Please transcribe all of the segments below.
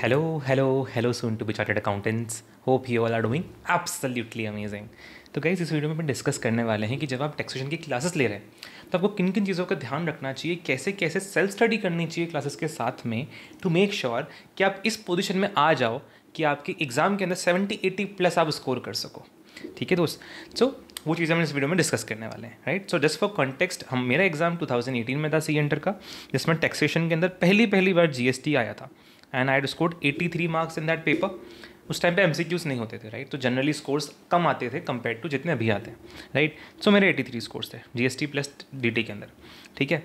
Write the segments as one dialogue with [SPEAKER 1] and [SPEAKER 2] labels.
[SPEAKER 1] Hello, soon to be chartered accountants. Hope you all are doing absolutely amazing. तो guys इस video में अपन discuss करने वाले हैं कि जब आप टैक्सेशन की क्लासेस ले रहे हैं तो आपको किन किन चीज़ों का ध्यान रखना चाहिए, कैसे कैसे सेल्फ स्टडी करनी चाहिए क्लासेस के साथ में टू मेक श्योर कि आप इस पोजीशन में आ जाओ कि आपके एग्ज़ाम के अंदर 70-80 प्लस आप स्कोर कर सको। ठीक है दोस्त, सो वो चीज़ें हम इस वीडियो में डिस्कस करने वाले हैं, right. So just for context, मेरा एग्जाम 2018 में था सी एंटर का, जिसमें टैक्सेशन के अंदर पहली बार जीएसटी आया था and I had scored 83 marks in that paper. उस टाइम पे एमसीक्यूज नहीं होते थे, राइट। तो जनरली स्कोर्स कम आते थे कंपेयर टू जितने अभी आते हैं, राइट। सो मेरे 83 स्कोर्स थे जीएसटी प्लस डीटी के अंदर। ठीक है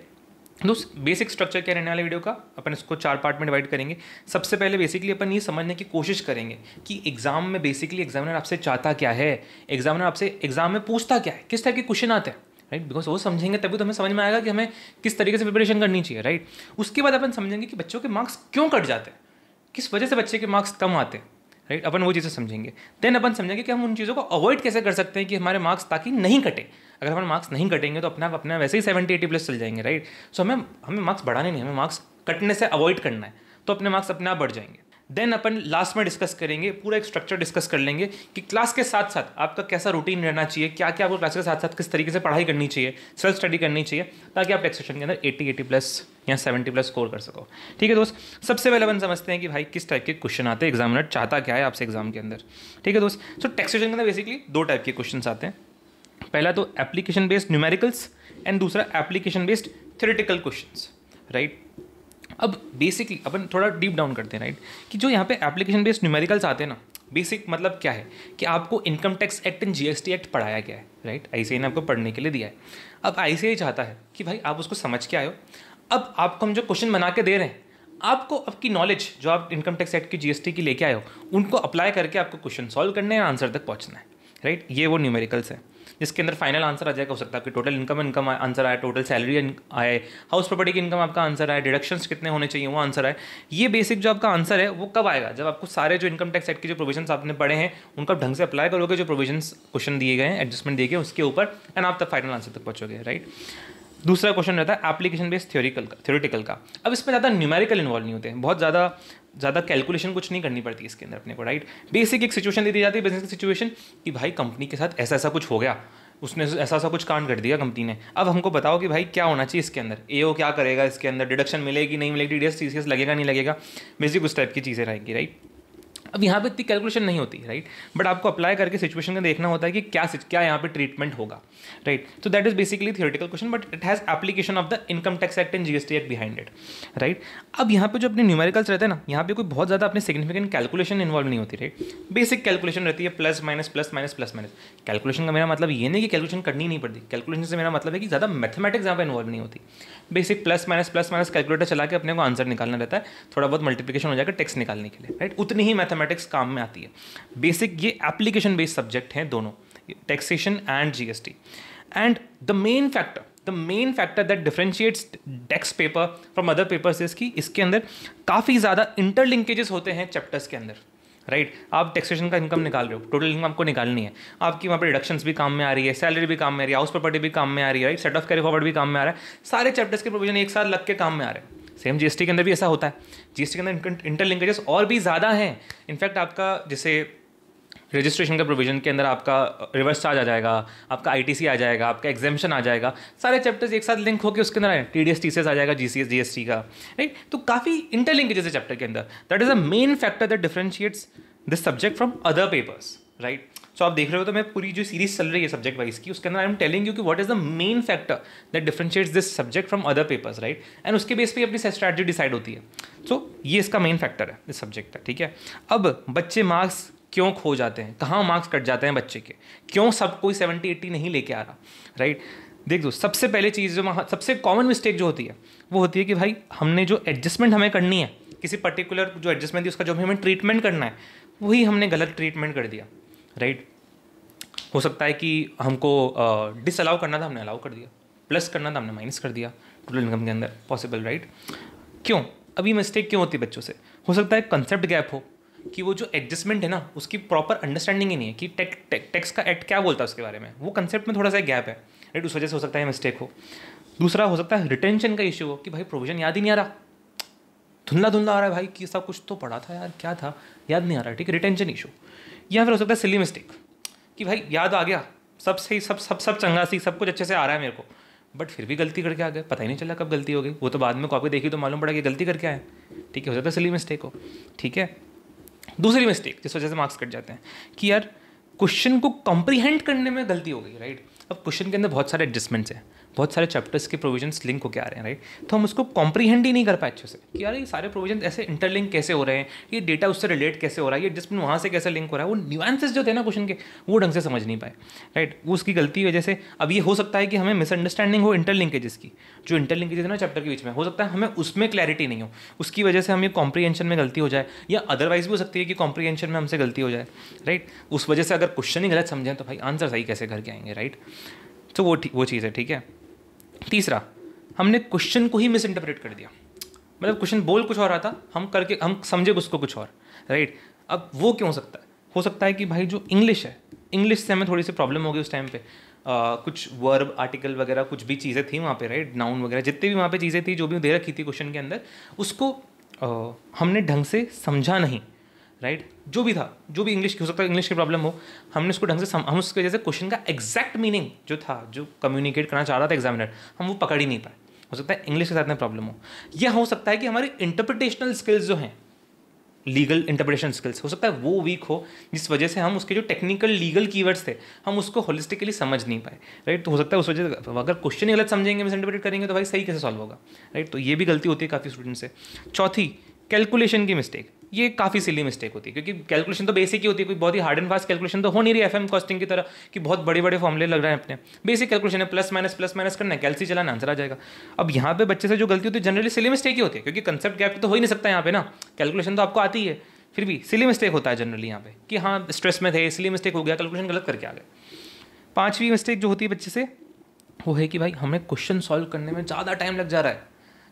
[SPEAKER 1] दोस्त, बेसिक स्ट्रक्चर क्या रहने वाले वीडियो का, अपन इसको 4 पार्ट में डिवाइड करेंगे। सबसे पहले बेसिकली अपन ये समझने की कोशिश करेंगे कि एग्जाम में बेसिकली एग्जामिनर आपसे चाहता क्या है, एग्जामिनर आपसे एग्जाम में पूछता क्या है, किस टाइप के क्वेश्चन आते हैं, राइट। बिकॉज वो समझेंगे तभी तो हमें समझ में आएगा कि हमें किस तरीके से प्रिपरेशन करनी चाहिए, राइट। उसके बाद अपन समझेंगे कि बच्चों के मार्क्स क्यों कट जाते हैं, किस वजह से बच्चे के मार्क्स कम आते हैं, राइट। अपन वो चीज़ें समझेंगे। देन अपन समझेंगे कि हम उन चीज़ों को अवॉइड कैसे कर सकते हैं कि हमारे मार्क्स ताकि नहीं कटे। अगर हमारे मार्क्स नहीं कटेंगे तो अपना वैसे ही 70-80 प्लस चल जाएंगे, राइट। सो हमें मार्क्स बढ़ाने नहीं, हमें मार्क्स कटने से अवॉइड करना है, तो अपने मार्क्स अपने आप बढ़ जाएंगे। देन अपन लास्ट में डिस्कस करेंगे, पूरा एक स्ट्रक्चर डिस्कस कर लेंगे कि क्लास के साथ साथ आपका कैसा रूटीन रहना चाहिए, क्या क्या आपको क्लास के साथ साथ किस तरीके से पढ़ाई करनी चाहिए, सेल्फ स्टडी करनी चाहिए, ताकि आप टैक्सेशन के अंदर 80 प्लस या 70 प्लस स्कोर कर सको। ठीक है दोस्त, सबसे पहले अपन समझते हैं कि भाई किस टाइप के क्वेश्चन आते हैं, एग्जामिनर चाहता क्या है आपसे एग्जाम के अंदर। ठीक है दोस्त, सो टैक्सेशन के अंदर बेसिकली 2 टाइप के क्वेश्चन आते हैं। पहला तो एप्लीकेशन बेस्ड न्यूमेरिकल्स एंड दूसरा application based theoretical questions, right. अब बेसिकली अपन थोड़ा डीप डाउन करते हैं, राइट, कि जो यहाँ पे एप्लीकेशन बेस्ड न्यूमेरिकल्स आते हैं ना, बेसिक मतलब क्या है कि आपको income tax act and GST act पढ़ाया गया है, राइट। आईसीआई ने आपको पढ़ने के लिए दिया है। अब आईसीआई चाहता है कि भाई आप उसको समझ के आए हो, अब आपको हम जो क्वेश्चन बना के दे रहे हैं, आपको आपकी नॉलेज जो आप इनकम टैक्स एक्ट की जीएसटी की लेके आए हो, उनको अप्लाई करके आपको क्वेश्चन सॉल्व करने हैं, आंसर तक पहुँचना है, राइट। ये वो न्यूमेरिकल्स है जिसके अंदर फाइनल आंसर आ जाएगा। हो सकता है आपकी टोटल इनकम आंसर आए, टोटल सैलरी आए, हाउस प्रॉपर्टी की इनकम आपका आंसर आए, डिडक्शंस कितने होने चाहिए वो आंसर आए। ये बेसिक जो आपका आंसर है वो कब आएगा, जब आपको सारे जो इनकम टैक्स एक्ट के जो प्रोविजंस आपने पढ़े हैं उनका ढंग से अप्लाई करोगे, जो प्रोविजंस क्वेश्चन दिए गए हैं, एडजस्टमेंट दिए गए उसके ऊपर, एंड आप तब फाइनल आंसर तक पहुँचोगे, राइट। दूसरा क्वेश्चन रहता है एप्लीकेशन बेस्ड थ्योरेटिकल का। अब इसमें ज़्यादा न्यूमेरिकल इन्वॉल्व नहीं होते हैं, बहुत ज़्यादा कैलकुलेशन कुछ नहीं करनी पड़ती इसके अंदर अपने को, राइट। बेसिक एक सिचुएशन दे दी जाती है, बिजनेस की सिचुएशन, कि भाई कंपनी के साथ ऐसा कुछ हो गया, उसने ऐसा कुछ कांड कर दिया कंपनी ने। अब हमको बताओ कि भाई क्या होना चाहिए इसके अंदर, एओ क्या करेगा इसके अंदर, डिडक्शन मिलेगी नहीं मिलेगी, टीडीएस टीसीएस लगेगा नहीं लगेगा, बेसिक उस टाइप की चीज़ें रहेंगी, राइट। अब यहाँ पे इतनी कैलकुलेशन नहीं होती, राइट, बट आपको अप्लाई करके सिचुएशन का देखना होता है कि क्या यहाँ पे ट्रीटमेंट होगा, राइट। तो that is basically theoretical question, but it has application of the income tax act and GST act behind it, right. अब यहाँ पे जो अपने न्यूमेरिकल्स रहते हैं ना, यहाँ पे कोई बहुत ज़्यादा अपने सिग्निफिकेंट कैलकुलेशन इन्वॉल्व नहीं होती, राइट। बेसिक कैलकुलेशन रहती है, plus minus plus minus plus minus. Calculation का मेरा मतलब ये नहीं कि कैलकुलेशन करनी नहीं पड़ती, कैलकुलेशन से मेरा मतलब है कि ज़्यादा मैथमेटिक्स यहाँ पे इन्वॉल्व नहीं होती। बेसिक प्लस माइनस कैलकुलेटर चला के अपने को आंसर निकालना रहता है, थोड़ा बहुत मल्टीप्लिकेशन हो जाएगा टेक्स्ट निकालने के लिए, राइट। उतनी ही मैथमेटिक्स काम में आती है। बेसिक ये एप्लीकेशन बेस्ड सब्जेक्ट हैं दोनों, taxation and GST. And the main factor that differentiates tax paper from other papers is कि इसके अंदर काफ़ी ज़्यादा इंटरलिंकेजेस होते हैं चैप्टर्स के अंदर, राइट। आप टैक्सेशन का इनकम निकाल रहे हो, टोटल इनकम आपको निकालनी है, आपकी वहाँ पर डिडक्शंस भी काम में आ रही है, सैलरी भी काम में आ रही है, हाउस प्रॉपर्टी भी काम में आ रही है, right, set of carry forward भी काम में आ रहा है, सारे चैप्टर्स के प्रोविजन एक साथ लग के काम में आ रहे हैं। सेम जीएसटी के अंदर भी ऐसा होता है, जीएसटी के अंदर इंटरलिंकेजेस और भी ज़्यादा हैं। इनफैक्ट आपका जैसे रजिस्ट्रेशन का प्रोविजन के अंदर आपका रिवर्स चार्ज आ जाएगा, आपका आईटीसी आ जाएगा, आपका एग्जाम्पशन आ जाएगा, सारे चैप्टर्स एक साथ लिंक होकर उसके अंदर आए, टीडीएस टीसीएस आ जाएगा, जीसीएस जीएसटी का, राइट। तो काफ़ी इंटरलिंकेजेस है चैप्टर के अंदर। That is the main factor that differentiates this subject from other papers, right. So आप देख रहे हो, तो मैं पूरी जो सीरीज चल रही है सब्जेक्ट वाइज की, उसके अंदर आई एम टेलिंग यू कि what is the main factor that differentiates this subject from other papers, right. And उसके बेस पे अपनी स्ट्रैटेजी डिसाइड होती है। सो ये इसका मेन फैक्टर है इस सब्जेक्ट का, ठीक है। अब बच्चे मार्क्स क्यों खो जाते हैं, कहाँ मार्क्स कट जाते हैं बच्चे के, क्यों सब कोई 70-80 नहीं लेके आ रहा, राइट। देख दो, सबसे पहले चीज़ जो सबसे कॉमन मिस्टेक जो होती है वो होती है कि भाई हमने जो एडजस्टमेंट हमें करनी है, किसी पर्टिकुलर जो एडजस्टमेंट थी उसका जो हमें ट्रीटमेंट करना है, वही हमने गलत ट्रीटमेंट कर दिया, राइट। हो सकता है कि हमको डिसअलाउ करना था, हमने अलाउ कर दिया, प्लस करना था, हमने माइनस कर दिया टोटल इनकम के अंदर, पॉसिबल, राइट। क्यों अभी मिस्टेक क्यों होती है बच्चों से? हो सकता है कंसेप्ट गैप हो, कि वो जो एडजस्टमेंट है ना उसकी प्रॉपर अंडरस्टैंडिंग ही नहीं है कि टैक्स का एक्ट क्या बोलता है उसके बारे में, वो कंसेप्ट में थोड़ा सा गैप है, राइट। उस वजह से हो सकता है मिस्टेक हो। दूसरा हो सकता है रिटेंशन का इशू हो कि भाई प्रोविजन याद ही नहीं आ रहा, धुंधला धुंधला आ रहा है भाई कि सब कुछ तो पढ़ा था यार, क्या था याद नहीं आ रहा, ठीक है, रिटेंशन इशू। या फिर हो सकता है सिली मिस्टेक कि भाई याद आ गया, सब सही, सब चंगा सी, सब कुछ अच्छे से आ रहा है मेरे को, बट फिर भी गलती करके आ गए, पता ही नहीं चला कब गलती हो गई, वो तो बाद में कॉपी देखी तो मालूम पड़ा कि गलती करके आए, ठीक है, हो सकता है सिली मिस्टेक हो, ठीक है। दूसरी मिस्टेक जिस वजह से मार्क्स कट जाते हैं कि यार क्वेश्चन को कॉम्प्रीहेंड करने में गलती हो गई, राइट। अब क्वेश्चन के अंदर बहुत सारे एडजस्टमेंट्स हैं, बहुत सारे चैप्टर्स के प्रोविजंस लिंक होकर आ रहे हैं, राइट, तो हम उसको कॉम्प्रीहेंड ही नहीं कर पाए अच्छे से कि यार ये सारे प्रोविजन ऐसे इंटरलिंक कैसे हो रहे हैं, ये डेटा उससे रिलेट कैसे हो रहा है, ये एडजस्टमेंट वहाँ से कैसे लिंक हो रहा है, वो न्यूएंसेस जो थे ना क्वेश्चन के वो ढंग से समझ नहीं पाए, राइट। वो उसकी गलती की वजह से अब ये हो सकता है कि हमें मिसअंडरस्टैंडिंग हो इंटरलिंकेजेस की, जो इंटरलिंकेजेस है ना चैप्टर के बीच में, हो सकता है हमें उसमें क्लैरिटी नहीं हो, उसकी वजह से हमें कॉम्प्रीहेंशन में गलती हो जाए, या अदरवाइज भी हो सकती है कि कॉम्प्रीहेंशन में हमसे गलती हो जाए, राइट। उस वजह से अगर क्वेश्चन ही गलत समझें तो भाई आंसर सही कैसे करके आएंगे, राइट। तो वो चीज़ है, ठीक है। तीसरा, हमने क्वेश्चन को ही मिस इंटरप्रेट कर दिया, मतलब क्वेश्चन बोल कुछ और रहा था, हम समझे उसको कुछ और, राइट। अब वो क्यों हो सकता है कि भाई जो इंग्लिश है, इंग्लिश से हमें थोड़ी सी प्रॉब्लम हो गई उस टाइम पे, कुछ वर्ब आर्टिकल वगैरह कुछ भी चीज़ें थी वहाँ पे, राइट, नाउन वगैरह जितनी भी वहाँ पे चीज़ें थी जो भी दे रखी थी क्वेश्चन के अंदर, उसको हमने ढंग से समझा नहीं, राइट। जो भी था, जो भी इंग्लिश, हो सकता है इंग्लिश की प्रॉब्लम हो, हमने उसको ढंग से हम उसकी वजह से क्वेश्चन का एग्जैक्ट मीनिंग जो था, जो कम्युनिकेट करना चाह रहा था एग्जामिनर, हम वो पकड़ ही नहीं पाए। हो सकता है इंग्लिश के साथ में प्रॉब्लम हो, या हो सकता है कि हमारी इंटरप्रिटेशनल स्किल्स जो हैं, लीगल इंटरप्रिटेशन स्किल्स, हो सकता है वो वीक हो, जिस वजह से हम उसके जो टेक्निकल लीगल कीवर्ड्स थे हम उसको होलिस्टिकली समझ नहीं पाए, राइट। तो हो सकता है उस वजह से अगर क्वेश्चन ही गलत समझेंगे, मिस इंटरप्रेट करेंगे तो भाई सही कैसे सॉल्व होगा, राइट। तो ये भी गलती होती है काफ़ी स्टूडेंट से। चौथी, कैलकुलेशन की मिस्टेक, ये काफ़ी सिली मिस्टेक होती है, क्योंकि कैलकुलेशन तो बेसिक ही होती है, कोई बहुत ही हार्ड एंड फास्ट कैलकुलेशन तो हो नहीं रही एफएम कॉस्टिंग की तरह कि बहुत बड़े बड़े फॉर्मूले लग रहे हैं अपने, बेसिक कैलकुलेशन है, प्लस माइनस करना है, कैलसी चलाना, आंसर आ जाएगा। अब यहाँ पे बच्चे से जो गलती होती है जनरली सिली मिस्टेक ही होती है, क्योंकि कंसेप्ट गैप तो हो ही नहीं सकता यहाँ पे ना, कैलकुलेशन तो आपको आती है, फिर भी सिली मिस्टेक होता है जनरली यहाँ पे कि हाँ स्ट्रेस में थे इसलिए मिस्टेक हो गया, कैलकुलेशन गलत करके आ गए। पांचवी मिस्टेक जो होती है बच्चे से वो है कि भाई हमें क्वेश्चन सॉल्व करने में ज़्यादा टाइम लग जा रहा है,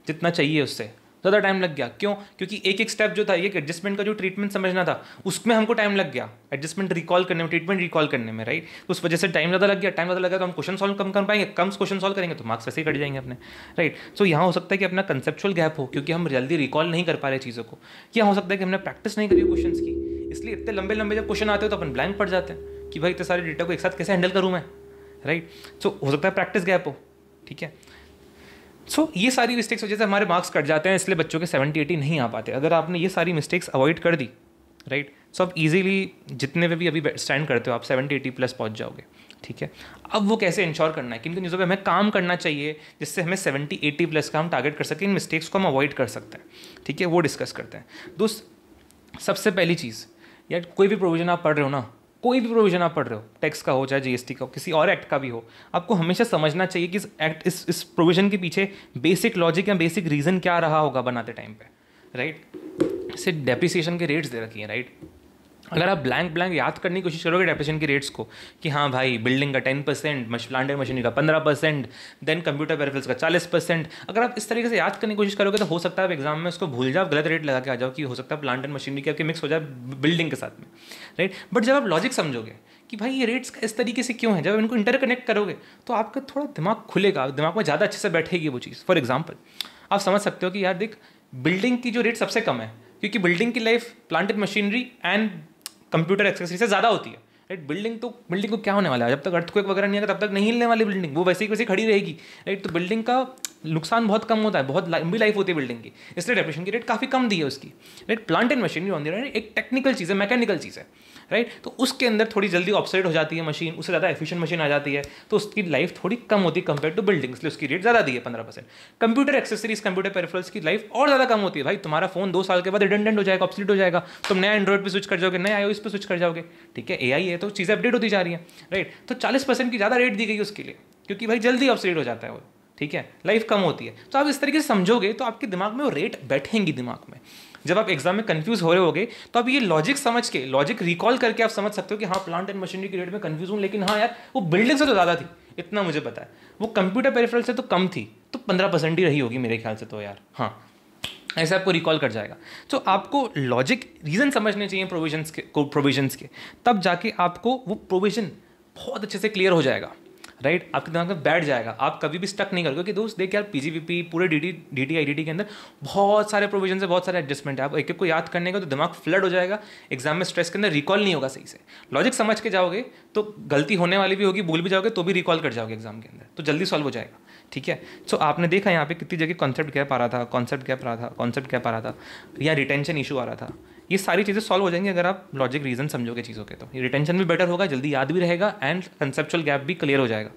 [SPEAKER 1] जितना चाहिए उससे ज़्यादा टाइम लग गया। क्यों? क्योंकि एक एक स्टेप जो था, एक एडजस्टमेंट का जो ट्रीटमेंट समझना था उसमें हमको टाइम लग गया, एडजस्टमेंट रिकॉल करने में, ट्रीटमेंट रिकॉल करने में, राइट। उस वजह से टाइम ज़्यादा लग गया तो हम क्वेश्चन सॉल्व कम कर पाएंगे, कम क्वेश्चन सॉल्व करेंगे तो मार्क्स वैसे ही कट जाएंगे अपने, राइट। सो यहाँ हो सकता है कि अपना कंसेप्चुअल गैप हो, क्योंकि हम जल्दी रिकॉल नहीं कर पा रहे चीज़ों को, या हो सकता है कि हमने प्रैक्टिस नहीं करी क्वेश्चन की, इसलिए इतने लंबे लंबे जब क्वेश्चन आते हो तो अपन ब्लैंक पड़ जाते हैं कि भाई इतने सारे डेटा को एक साथ कैसे हैंडल करूँ मैं, राइट। सो हो सकता है प्रैक्टिस गैप हो, ठीक है। सो ये सारी मिस्टेक्स वजह से हमारे मार्क्स कट जाते हैं, इसलिए बच्चों के 70-80 नहीं आ पाते। अगर आपने ये सारी मिस्टेक्स अवॉइड कर दी, राइट, सो आप इजीली जितने पे भी अभी स्टैंड करते हो आप 70-80 प्लस पहुंच जाओगे, ठीक है। अब वो कैसे इंश्योर करना है, किन किन चीज़ों पे हमें काम करना चाहिए जिससे हमें 70-80 प्लस का हम टारगेट कर सकें, इन मिस्टेक्स को हम अवॉइड कर सकते हैं, ठीक है, वो डिस्कस करते हैं। दोस्त, सबसे पहली चीज़ यार, कोई भी प्रोविजन आप पढ़ रहे हो ना, कोई भी प्रोविजन आप पढ़ रहे हो, टैक्स का हो चाहे जीएसटी का हो, किसी और एक्ट का भी हो, आपको हमेशा समझना चाहिए कि इस प्रोविजन के पीछे बेसिक लॉजिक या बेसिक रीज़न क्या रहा होगा बनाते टाइम पे, राइट। इससे डेप्रिसिएशन के रेट्स दे रखी हैं, राइट। अगर आप ब्लैंक याद करने की कोशिश करोगे डेप्रिसिएशन के रेट्स को कि हाँ भाई बिल्डिंग का 10%, प्लांट एंड मशीनरी का 15%, देन कंप्यूटर पेरिफेरल्स का 40%, अगर आप इस तरीके से याद करने की कोशिश करोगे तो हो सकता है आप एग्जाम में उसको भूल जाओ, गलत रेट लगा के आ जाओ कि हो सकता है प्लांट एंड मशीनरी के आपके मिक्स हो जाए बिल्डिंग के साथ में, राइट। बट जब आप लॉजिक समझोगे कि भाई ये रेट्स इस तरीके से क्यों है, जब इनको इंटरकनेक्ट करोगे तो आपका थोड़ा दिमाग खुलेगा, दिमाग में ज़्यादा अच्छे से बैठेगी वो चीज़। फॉर एग्जाम्पल आप समझ सकते हो कि यार देख, बिल्डिंग की जो रेट सबसे कम है क्योंकि बिल्डिंग की life plant and machinery and computer accessory से ज़्यादा होती है, राइट। बिल्डिंग को क्या होने वाला है, जब तक अर्थक्वेक वगैरह नहीं आएगा तब तक नहीं हिलने वाली बिल्डिंग, वो वैसे ही वैसे खड़ी रहेगी, राइट। तो बिल्डिंग का नुकसान बहुत कम होता है, बहुत लंबी लाइफ होती है बिल्डिंग की, इसलिए डेप्रिसिएशन की रेट काफ़ी कम दी है उसकी, right. Plant and machinery on the other hand एक टेक्निकल चीज़ है, मैकेनिकल चीज़ है, राइट। तो उसके अंदर थोड़ी जल्दी ऑब्सोलेट हो जाती है मशीन, उससे ज़्यादा एफिशिएंट मशीन आ जाती है, तो उसकी लाइफ थोड़ी कम होती है कंपेयर टू बिल्डिंग, इसलिए उसकी रेट ज़्यादा दी है 15%। कंप्यूटर एक्सेसरीज, कंप्यूटर पेरिफेरल्स की लाइफ और ज़्यादा कम होती है, भाई तुम्हारा फोन 2 साल के बाद रिडंडेंट हो जाएगा, ऑब्सोलेट हो जाएगा, तुम नया एंड्रॉइड पे स्विच कर जाओगे, नया iOS पे स्विच कर जाओगे, ठीक है। AI है तो चीज़ें अपडेट होती जा रही हैं, राइट। तो 40% की ज़्यादा रेट दी गई उसके लिए, क्योंकि भाई जल्दी ऑब्सोलेट हो जाता है वो, ठीक है, लाइफ कम होती है। तो आप इस तरीके से समझोगे तो आपके दिमाग में वो रेट बैठेंगी दिमाग में। जब आप एग्जाम में कंफ्यूज हो रहे होगे तो आप ये लॉजिक समझ के, लॉजिक रिकॉल करके आप समझ सकते हो कि हाँ प्लांट एंड मशीनरी की रेट में कंफ्यूज हूँ, लेकिन हाँ यार वो बिल्डिंग से तो ज़्यादा थी, इतना मुझे पता है, वो कंप्यूटर पेरिफेरल से तो कम थी, तो 15% ही रही होगी मेरे ख्याल से, तो यार हाँ ऐसे आपको रिकॉल कर जाएगा। तो आपको लॉजिक रीज़न समझने चाहिए प्रोविजंस के, तब जाके आपको वो प्रोविजन बहुत अच्छे से क्लियर हो जाएगा, राइट, आपके दिमाग में बैठ जाएगा, आप कभी भी स्टक नहीं करोगे कि दोस्त देख यार पीजीवीपी पूरे डीटी आईडीटी के अंदर बहुत सारे प्रोविजन है, बहुत सारे एडजस्टमेंट है, आप एक एक को याद करने का तो दिमाग फ्लड हो जाएगा, एग्जाम में स्ट्रेस के अंदर रिकॉल नहीं होगा सही से। लॉजिक समझ के जाओगे तो गलती होने वाली भी होगी, भूल भी जाओगे तो भी रिकॉल कर जाओगे एग्जाम के अंदर, तो जल्दी सॉल्व हो जाएगा। ठीक है, सो आपने देखा यहाँ पे कितनी जगह कॉन्सेप्ट गैप आ रहा था, कॉन्सेप्ट गैप आ रहा था या रिटेंशन इशू आ रहा था। ये सारी चीज़ें सॉल्व हो जाएंगी अगर आप लॉजिक रीजन समझोगे चीज़ों के, तो ये रिटेंशन भी बेटर होगा, जल्दी याद भी रहेगा एंड कंसेप्चुअल गैप भी क्लियर हो जाएगा।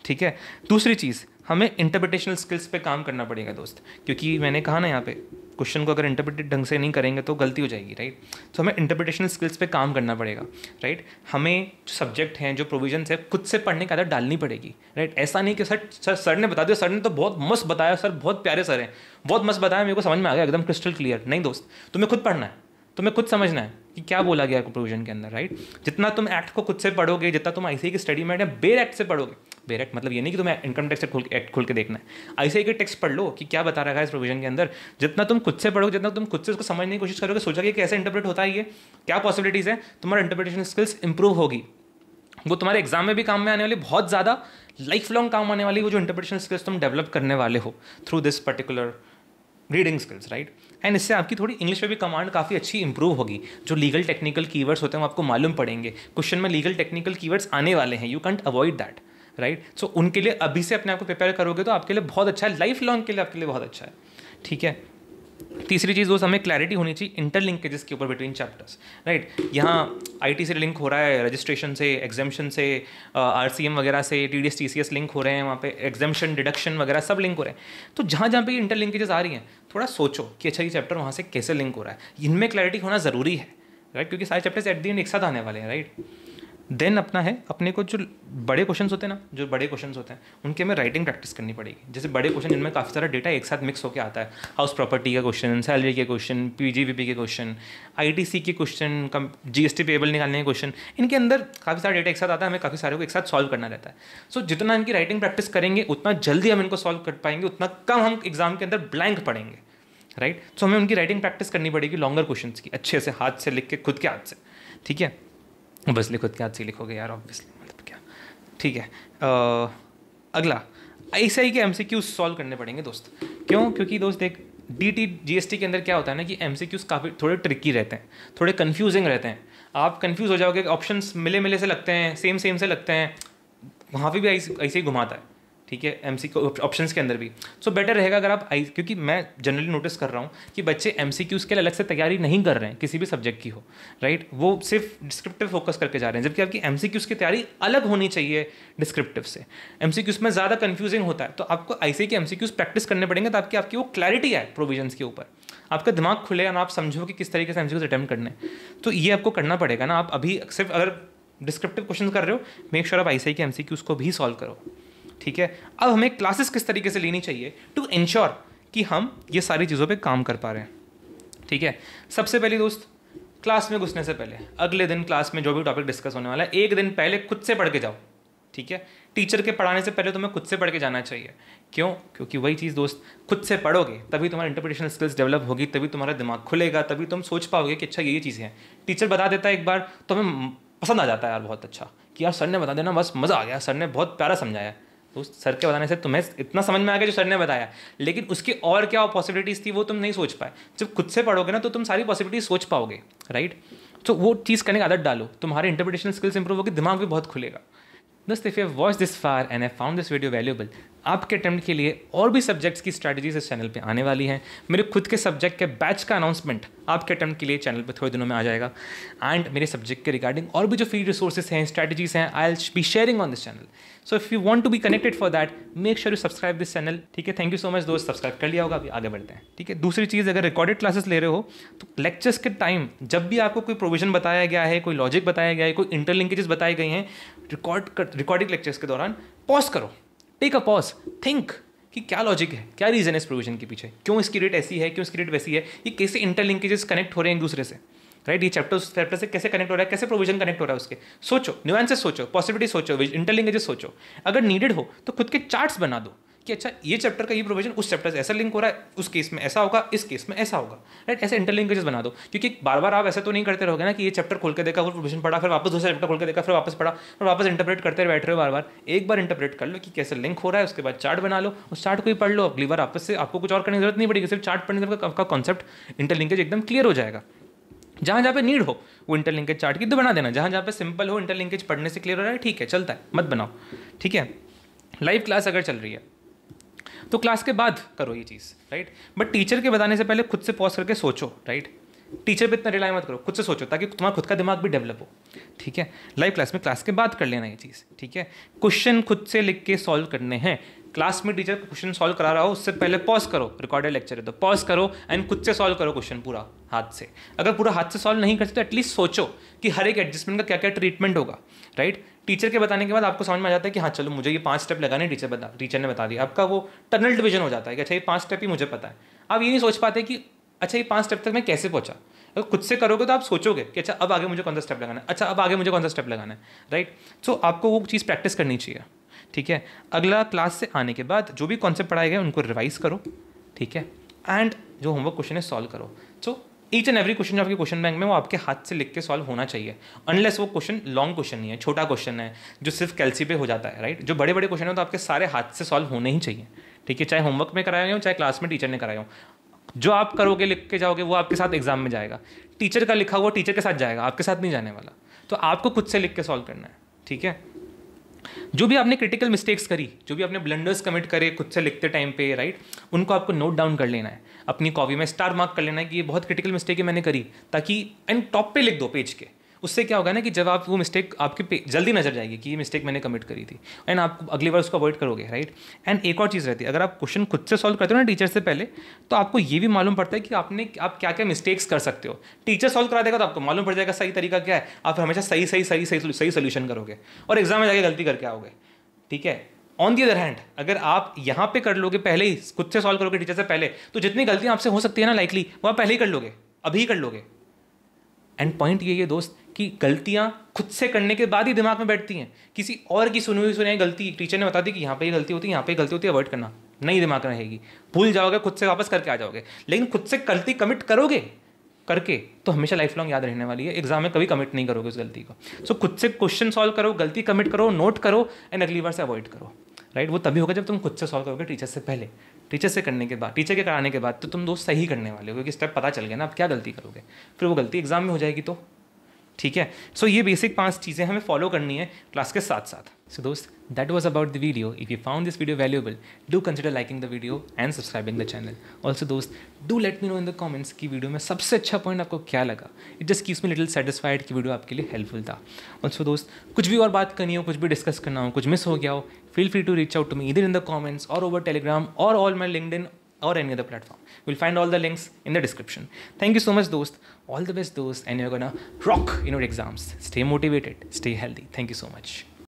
[SPEAKER 1] ठीक है, दूसरी चीज़ हमें इंटरप्रिटेशनल स्किल्स पे काम करना पड़ेगा दोस्त, क्योंकि मैंने कहा ना यहाँ पे क्वेश्चन को अगर इंटरप्रेट ढंग से नहीं करेंगे तो गलती हो जाएगी, राइट। तो हमें इंटरप्रिटेशनल स्किल्स पे काम करना पड़ेगा, राइट। हमें जो सब्जेक्ट हैं, जो प्रोविजंस है, खुद से पढ़ने की आदत डालनी पड़ेगी, राइट। ऐसा नहीं कि सर ने बता दिया, सर ने तो बहुत मस्त बताया, सर बहुत प्यारे सर हैं, बहुत मस्त बताया, मेरे को समझ में आ गया एकदम क्रिस्टल क्लियर। नहीं दोस्त, तुम्हें खुद पढ़ना है, तुम्हें खुद समझना है कि क्या बोला गया प्रोविजन के अंदर, राइट। जितना तुम एक्ट को खुद से पढ़ोगे, जितना तुम आईसीआई की स्टडी में बेर एक्ट से पढ़ोगे, बेर एक्ट मतलब ये नहीं कि तुम्हें इनकम टैक्स एक्ट खोल के देखना है, आईसीआई के टेक्स्ट पढ़ लो कि क्या बता रहा है इस प्रोविजन के अंदर। जितना तुम खुद से पढ़ोगे, जितना तुम खुद से उसको समझने की कोशिश करोगे, सोचोगे कैसे इंटरप्रेट होता है, ये क्या पॉसिबिलिटीज़ है, तुम्हारा इंटरप्रिटेशन स्किल्स इंप्रूव होगी। वो तुम्हारे एग्जाम में भी काम में आने वाली, बहुत ज़्यादा लाइफ लॉन्ग काम आने वाली वो जो इंटरप्रिटेशन स्किल्स तुम डेवलप करने वाले हो through this particular reading skills, right. And इससे आपकी थोड़ी इंग्लिश में भी कमांड काफ़ी अच्छी इंप्रूव होगी। जो लीगल टेक्निकल कीवर्ड्स होते हैं वो आपको मालूम पड़ेंगे, क्वेश्चन में लीगल टेक्निकल कीवर्ड्स आने वाले हैं, you can't avoid that, right. So उनके लिए अभी से अपने आप को प्रिपेयर करोगे तो आपके लिए बहुत अच्छा है, लाइफ लॉन्ग के लिए आपके लिए बहुत अच्छा है। ठीक है, तीसरी चीज़ दोस्त, हमें क्लैरिटी होनी चाहिए इंटरलिंकेजेस के ऊपर बिटवीन चैप्टर्स, राइट। यहाँ आईटी से लिंक हो रहा है, रजिस्ट्रेशन से, एग्जाम्शन से, आरसीएम वगैरह से, टीडीएस टीसीएस लिंक हो रहे हैं, वहाँ पे एग्जाम्शन डिडक्शन वगैरह सब लिंक हो रहे हैं। तो जहाँ जहाँ पे ये इंटरलिंकेजेस आ रही हैं, थोड़ा सोचो कि अच्छा ये चैप्टर वहाँ से कैसे लिंक हो रहा है, इनमें क्लैरिटी होना ज़रूरी है, राइट, क्योंकि सारे चैप्टर्स एट द एंड एक साथ आने वाले हैं, राइट। देन अपना है, अपने को जो बड़े क्वेश्चंस होते हैं ना, जो बड़े क्वेश्चंस होते हैं उनके हमें राइटिंग प्रैक्टिस करनी पड़ेगी। जैसे बड़े क्वेश्चन जिनमें काफ़ी सारा डेटा एक साथ मिक्स होकर आता है, हाउस प्रॉपर्टी का क्वेश्चन, सैलरी के क्वेश्चन, पीजीवीपी के क्वेश्चन, आईटीसी के क्वेश्चन, जीएसटी पेबल निकालने के क्वेश्चन, इनके अंदर काफ़ी सारा डेटा एक साथ आता है, हमें काफ़ी सारे को एक साथ सॉल्व करना रहता है। सो जितना इनकी राइटिंग प्रैक्टिस करेंगे उतना जल्दी हम इनको सॉल्व कर पाएंगे, उतना कम हम एग्जाम के अंदर ब्लैंक पढ़ेंगे, राइट। सो हमें उनकी राइटिंग प्रैक्टिस करनी पड़ेगी, लॉन्गर क्वेश्चन की, अच्छे से हाथ से लिख के, खुद के हाथ से। ठीक है, ऑब्वियसली खुद के हाथ से लिखोगे यार, ऑब्वियसली, मतलब क्या। ठीक है, अगला आईसीआई के एमसीक्यूज सॉल्व करने पड़ेंगे दोस्त। क्यों? क्योंकि दोस्त देख, डीटी जीएसटी के अंदर क्या होता है ना कि एमसीक्यूज काफ़ी थोड़े ट्रिकी रहते हैं, थोड़े कन्फ्यूजिंग रहते हैं। आप कन्फ्यूज़ हो जाओगे, ऑप्शंस मिले मिले से लगते हैं, सेम से लगते हैं, वहाँ पे भी ऐसे ही घुमाता है। ठीक है, एमसीक्यू ऑप्शंस के अंदर भी। सो बेटर रहेगा अगर आप क्योंकि मैं जनरली नोटिस कर रहा हूँ कि बच्चे एमसीक्यूज़ के लिए अलग से तैयारी नहीं कर रहे हैं, किसी भी सब्जेक्ट की हो, राइट। वो सिर्फ डिस्क्रिप्टिव फोकस करके जा रहे हैं, जबकि आपकी एमसीक्यूज़ की तैयारी अलग होनी चाहिए डिस्क्रिप्टिव से। एमसीक्यूज़ में ज़्यादा कन्फ्यूजिंग होता है, तो आपको आईसीआई के एमसीक्यूज़ प्रैक्टिस करने पड़ेंगे ताकि आपकी वो क्लैरिटी आए प्रोविजंस के ऊपर, आपका दिमाग खुले और आप समझो कि किस तरीके से एमसीक्यूज़ अटेम्प्ट करने। तो ये आपको करना पड़ेगा ना। आप अभी सिर्फ अगर डिस्क्रिप्टिव क्वेश्चन कर रहे हो, मेक श्योर आप आईसीआई के एमसीक्यूज़ को भी सॉल्व करो। ठीक है, अब हमें क्लासेस किस तरीके से लेनी चाहिए टू इंश्योर कि हम ये सारी चीज़ों पे काम कर पा रहे हैं। ठीक है, सबसे पहले दोस्त, क्लास में घुसने से पहले, अगले दिन क्लास में जो भी टॉपिक डिस्कस होने वाला है, एक दिन पहले खुद से पढ़ के जाओ। ठीक है, टीचर के पढ़ाने से पहले तुम्हें खुद से पढ़ के जाना चाहिए। क्यों? क्योंकि वही चीज़ दोस्त, खुद से पढ़ोगे तभी तुम्हारा इंटरप्रिटेशन स्किल्स डेवलप होगी, तभी तुम्हारा दिमाग खुलेगा, तभी तुम सोच पाओगे कि अच्छा ये चीज़ें हैं। टीचर बता देता है एक बार तो हमें पसंद आ जाता है यार, बहुत अच्छा कि यार सर ने बता देना, बस मज़ा आ गया, सर ने बहुत प्यारा समझाया। दोस्त, सर के बताने से तुम्हें इतना समझ में आ गया जो सर ने बताया, लेकिन उसकी और क्या पॉसिबिलिटीज़ थी वो तुम नहीं सोच पाए। जब खुद से पढ़ोगे ना तो तुम सारी पॉसिबिलिटीज सोच पाओगे, राइट। तो वो चीज़ करने की आदत डालो, तुम्हारे इंटरप्रिटेशन स्किल्स इंप्रूव होगी, दिमाग भी बहुत खुलेगा। दोस्त, if you have watched this far and I found this video valuable, आपके अटेम्प्ट के लिए और भी सब्जेक्ट्स की स्ट्रैटेजीज इस चैनल पे आने वाली हैं। मेरे खुद के सब्जेक्ट के बैच का अनाउंसमेंट आपके अटेम्प्ट के लिए चैनल पे थोड़े दिनों में आ जाएगा। एंड मेरे सब्जेक्ट के रिगार्डिंग और भी जो फ्री रिसोर्सेज हैं, स्ट्रैटेजीज हैं, I will be sharing on this channel. So if you want to be connected for that, make sure you subscribe this channel. ठीक है, थैंक यू सो मच दोस्त, subscribe कर लिया होगा, अभी आगे बढ़ते हैं। ठीक है, दूसरी चीज़, अगर रिकॉर्डेड क्लासेस ले रहे हो तो लेक्चर्स के टाइम जब भी आपको कोई प्रोविजन बताया गया है, कोई लॉजिक बताया गया है, कोई इंटरलिंकेजेस बताए गए हैं, रिकॉर्डिंग लेक्चर्स के दौरान पॉज करो, टेक अ पॉज, थिंक कि क्या लॉजिक है, क्या रीज़न है इस प्रोविजन के पीछे, क्यों इसकी रेट ऐसी है, क्यों इसकी रेट वैसी है, ये कैसे इंटरलिंकेजेस कनेक्ट हो रहे हैं एक दूसरे से, राइट। ये चैप्टर से कैसे कनेक्ट हो रहा है, कैसे प्रोविजन कनेक्ट हो रहा है, उसके सोचो, न्यूएंसेस सोचो, पॉसिबिलिटी सोचो, इंटरलिंकेजेस सोचो। अगर नीडेड हो तो खुद के चार्ट्स बना दो कि अच्छा ये चैप्टर का ये प्रोविजन उस चैप्टर से ऐसा लिंक हो रहा है, उस केस में ऐसा होगा, इस केस में ऐसा होगा, राइट। ऐसे इंटरलिंकेजेस बना दो, क्योंकि बार बार आप ऐसा तो नहीं करते रहोगे ना कि ये चैप्टर खोल के देखा, वो प्रोविजन पढ़ा, फिर वापस दूसरा चैप्टर खोल के देखा, फिर वापस पढ़ा, फिर वापस इंटरप्रेट करते बैठ रहे हो बार बार। एक बार इंटरप्रेट कर लो कि कैसे लिंक हो रहा है, उसके बाद चार्ट बना लो, उस चार्ट को ही पढ़ लो, अगली बार आपस से आपको कुछ और करने की जरूरत नहीं पड़ेगी, सिर्फ चार्ट पढ़ने से आपका कॉन्सेप्ट इंटरलिंकेज एकदम क्लियर हो जाएगा। जहाँ जहाँ पे नीड हो वो इंटरलिंकेज चार्ट की तो बना देना, जहाँ जहाँ पे सिंपल हो इंटरलिंकेज पढ़ने से क्लियर हो रहा है, ठीक है चलता है, मत बनाओ, ठीक है। लाइव क्लास अगर चल रही है तो क्लास के बाद करो ये चीज़, राइट। बट टीचर के बताने से पहले खुद से पॉज करके सोचो, राइट। टीचर पे इतना रिलाई मत करो, खुद से सोचो ताकि तुम्हारा खुद का दिमाग भी डेवलप हो, ठीक है। लाइव क्लास में क्लास के बाद कर लेना ये चीज़, ठीक है। क्वेश्चन खुद से लिख के सॉल्व करने हैं। क्लास में टीचर क्वेश्चन सॉल्व करा रहा हो उससे पहले पॉज करो, रिकॉर्डेड लेक्चर है तो पॉज करो एंड खुद से सॉल्व करो क्वेश्चन पूरा हाथ से। अगर पूरा हाथ से सॉल्व नहीं करते तो एटलीस्ट सोचो कि हर एक एडजस्टमेंट का क्या क्या ट्रीटमेंट होगा, राइट। टीचर के बताने के बाद आपको समझ में आ जाता है कि हाँ चलो मुझे ये 5 स्टेप लगाने टीचर ने बता दिया, आपका वो टनल डिवीजन हो जाता है कि अच्छा ये 5 स्टेप ही मुझे पता है। आप ये नहीं सोच पाते कि अच्छा ये 5 स्टेप तक मैं कैसे पहुंचा। अगर खुद से करोगे तो आप सोचोगे कि अच्छा अब आगे मुझे कौन सा स्टेप लगाना है, अच्छा अब आगे मुझे कौन सा स्टेप लगाना है, राइट। सो आपको वो चीज़ प्रैक्टिस करनी चाहिए, ठीक है। अगला क्लास से आने के बाद जो भी कॉन्सेप्ट पढ़ाए गए उनको रिवाइज करो, ठीक है। एंड जो होमवर्क क्वेश्चन है सॉल्व करो। So each and every question जो आपके क्वेश्चन बैंक में वो आपके हाथ से लिख के सॉल्व होना चाहिए, अनलेस वो क्वेश्चन लॉन्ग क्वेश्चन नहीं है, छोटा क्वेश्चन है जो सिर्फ कैल्सी पे हो जाता है, राइट। जो बड़े बड़े क्वेश्चन है तो आपके सारे हाथ से सॉल्व होने ही चाहिए, ठीक है। चाहे होमवर्क में कराए हो चाहे क्लास में टीचर ने कराए हो, जो आप करोगे लिख के जाओगे वो आपके साथ एग्जाम में जाएगा। टीचर का लिखा हुआ टीचर के साथ जाएगा, आपके साथ नहीं जाने वाला। तो आपको खुद से लिख के सॉल्व करना है, ठीक है। जो भी आपने क्रिटिकल मिस्टेक्स करी, जो भी आपने ब्लंडर्स कमिट करे खुद से लिखते टाइम पे, राइट, उनको आपको नोट डाउन कर लेना है, अपनी कॉपी में स्टार मार्क कर लेना है कि ये बहुत क्रिटिकल मिस्टेक है मैंने करी, ताकि एंड टॉप पे लिख दो पेज के। उससे क्या होगा ना कि जब आप वो मिस्टेक आपके जल्दी नजर जाएगी कि ये मिस्टेक मैंने कमिट करी थी, एंड आप अगली बार उसको अवॉइड करोगे, राइट। एंड एक और चीज़ रहती है, अगर आप क्वेश्चन खुद से सॉल्व करते हो ना टीचर से पहले, तो आपको ये भी मालूम पड़ता है कि आप क्या क्या मिस्टेक्स कर सकते हो। टीचर सॉल्व करा देगा तो आपको मालूम पड़ जाएगा सही तरीका क्या है, आप हमेशा सही सोल्यूशन करोगे और एग्जाम में जाके गलती करके आओगे, ठीक है। ऑन दी अदर हैंड अगर आप यहाँ पे कर लोगे पहले ही, खुद से सॉल्व करोगे टीचर से पहले, तो जितनी गलतियाँ आपसे हो सकती है ना लाइकली वो आप पहले ही कर लोगे, अभी कर लोगे। एंड पॉइंट ये है दोस्त कि गलतियाँ खुद से करने के बाद ही दिमाग में बैठती हैं। किसी और की सुनी गलती गलती ने बता दी कि यहाँ पे ये गलती होती है, यहाँ पे गलती होती है, अवॉइड करना, नहीं दिमाग में रहेगी, भूल जाओगे, खुद से वापस करके आ जाओगे। लेकिन खुद से गलती कमिट करोगे करके तो हमेशा लाइफ लॉन्ग याद रहने वाली है, एग्जाम में कभी कमिट नहीं करोगे उस गलती को। सो खुद से क्वेश्चन सॉल्व करो, गलती कमिट करो, नोट करो एंड अगली बार से अवॉइड करो, राइट। वो तभी होगा जब तुम खुद से सॉल्व करोगे टीचर से पहले। टीचर से करने के बाद, टीचर के कराने के बाद तो तुम दोस्त सही करने वाले हो, क्योंकि स्टेप पता चल गया ना आप क्या गलती करोगे, फिर वो गलती एग्जाम में हो जाएगी तो, ठीक है। सो ये बेसिक 5 चीज़ें हमें फॉलो करनी है क्लास के साथ साथ। सो दोस्त that was about the video. If you found this video valuable, do consider liking the video and subscribing the channel. Also दोस्त do let me know in the comments कि video में सबसे अच्छा point आपको क्या लगा। It just keeps me little satisfied कि video आपके लिए हेल्पफुल था। ऑल्सो दोस्त कुछ भी और बात करनी हो, कुछ भी डिस्कस करना हो, कुछ मिस हो गया हो, feel free to reach out to me either in the comments or over Telegram or all my LinkedIn or any other platform. You'll find all the links in the description. Thank you so much, dost. All the best, dost, and you're gonna rock in your exams. Stay motivated, stay healthy. Thank you so much.